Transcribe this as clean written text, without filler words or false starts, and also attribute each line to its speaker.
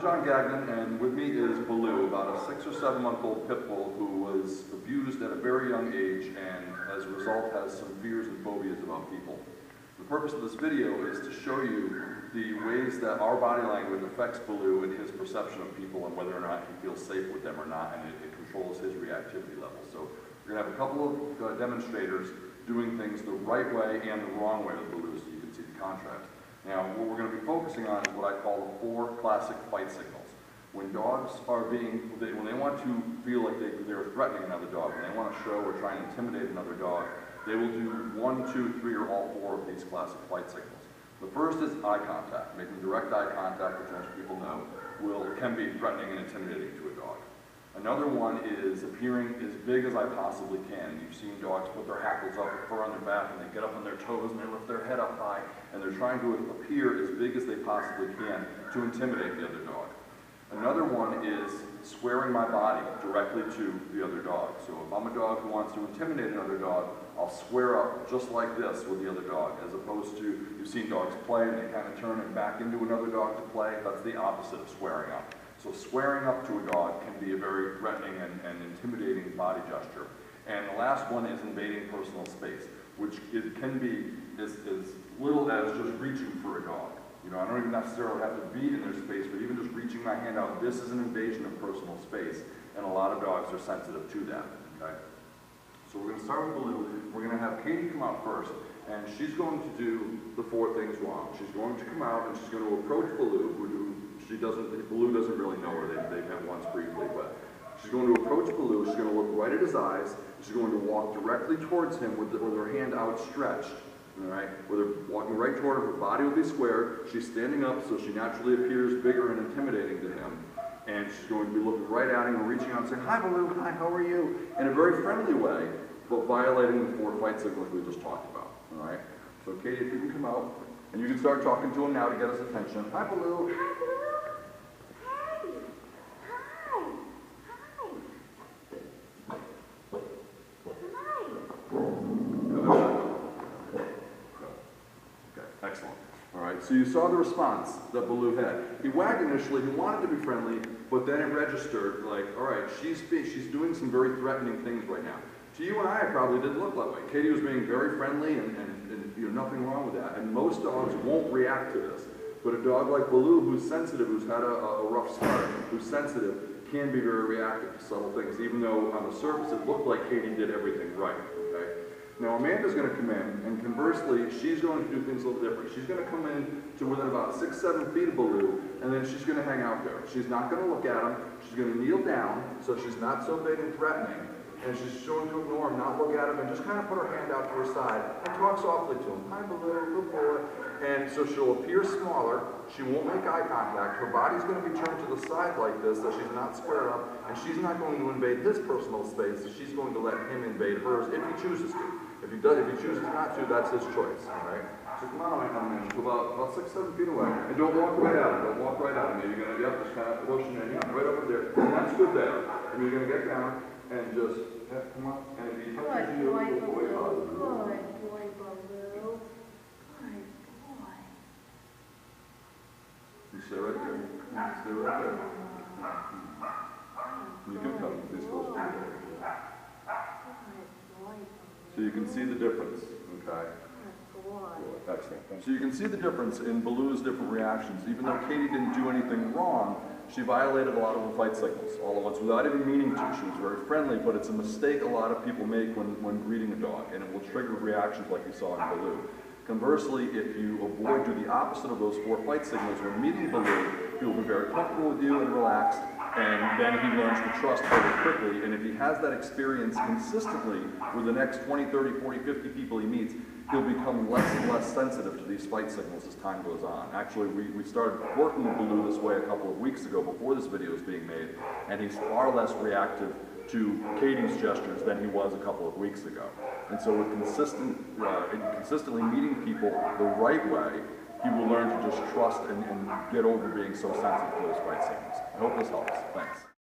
Speaker 1: John Gagnon, and with me is Baloo, about a 6 or 7 month old pit bull who was abused at a very young age and as a result has some fears and phobias about people. The purpose of this video is to show you the ways that our body language affects Baloo and his perception of people and whether or not he feels safe with them or not, and it controls his reactivity level. So we're going to have a couple of demonstrators doing things the right way and the wrong way with Baloo so you can see the contrast. Now, what we're going to be focusing on is what I call the 4 classic fight signals. When dogs are when they want to feel like they're threatening another dog, when they want to show or try and intimidate another dog, they will do 1, 2, 3, or all 4 of these classic fight signals. The first is eye contact. Making direct eye contact, which most people know, can be threatening and intimidating to a dog. Another one is appearing as big as I possibly can. You've seen dogs put their hackles up, the fur on their back, and they get up on their toes and they lift their head up high, and they're trying to appear as big as they possibly can to intimidate the other dog. Another one is squaring my body directly to the other dog. So if I'm a dog who wants to intimidate another dog, I'll square up just like this with the other dog, as opposed to, you've seen dogs play and they kind of turn and back into another dog to play. That's the opposite of squaring up. So squaring up to a dog can be a very threatening and intimidating body gesture. And the last one is invading personal space, which can be as little as just reaching for a dog. You know, I don't even necessarily have to be in their space, but even just reaching my hand out, this is an invasion of personal space, and a lot of dogs are sensitive to that, okay? So we're going to start with Baloo. We're going to have Katie come out first, and she's going to do the 4 things wrong. She's going to come out and she's going to approach Baloo, Baloo doesn't really know her, they've met once briefly, but she's going to approach Baloo, she's going to look right at his eyes, she's going to walk directly towards him with her hand outstretched, all right? With her walking right toward him, her body will be square, she's standing up so she naturally appears bigger and intimidating to him, and she's going to be looking right at him and reaching out and saying, "Hi Baloo, hi, how are you?" in a very friendly way, but violating the 4 fight signals we just talked about, all right? So Katie, if you can come out, and you can start talking to him now to get his attention. "Hi Baloo."
Speaker 2: Hi, Baloo.
Speaker 1: Excellent. All right, so you saw the response that Baloo had. He wagged initially, he wanted to be friendly, but then it registered like, all right, she's doing some very threatening things right now. To you and I, it probably didn't look that way. Katie was being very friendly and you know, nothing wrong with that. And most dogs won't react to this. But a dog like Baloo, who's sensitive, who's had a rough start, who's sensitive, can be very reactive to subtle things, even though on the surface it looked like Katie did everything right, okay? Now Amanda's going to come in, and conversely, she's going to do things a little different. She's going to come in to within about 6, 7 feet of Baloo, and then she's going to hang out there. She's not going to look at him, she's going to kneel down, so she's not so big and threatening, and she's going to ignore him, not look at him, and just kind of put her hand out to her side, and talk softly to him. "Hi Baloo, good boy." And so she'll appear smaller, she won't make eye contact, her body's going to be turned to the side like this, so she's not squared up, and she's not going to invade his personal space, so she's going to let him invade hers if he chooses to. If he chooses not to, that's his choice, all right? So come on, about 6, 7 feet away, and don't walk right at him, don't walk right at him. You're going to, just kind of pushing in, right over there, and that's good there. And you're going to get down, and just, come on, and if he touches you,
Speaker 2: Good
Speaker 1: go away,
Speaker 2: boy, Baloo. Good boy.
Speaker 1: You stay right there. Stay right there. You can come this close to me. So you can see the difference, okay? Excellent. So you can see the difference in Baloo's different reactions. Even though Katie didn't do anything wrong, she violated a lot of the fight signals, all at once, without even meaning to. She was very friendly, but it's a mistake a lot of people make when greeting a dog, and it will trigger reactions like you saw in Baloo. Conversely, if you avoid, do the opposite of those 4 fight signals, when meeting Baloo, he'll be very comfortable with you and relaxed, and then he learns to trust very quickly, and if he has that experience consistently with the next 20, 30, 40, 50 people he meets, he'll become less and less sensitive to these fight signals as time goes on. Actually, we started working with Baloo this way a couple of weeks ago before this video was being made, and he's far less reactive to Katie's gestures than he was a couple of weeks ago. And so with consistently meeting people the right way, he will learn to just trust and get over being so sensitive to those fight signals. I hope this helps. Thanks.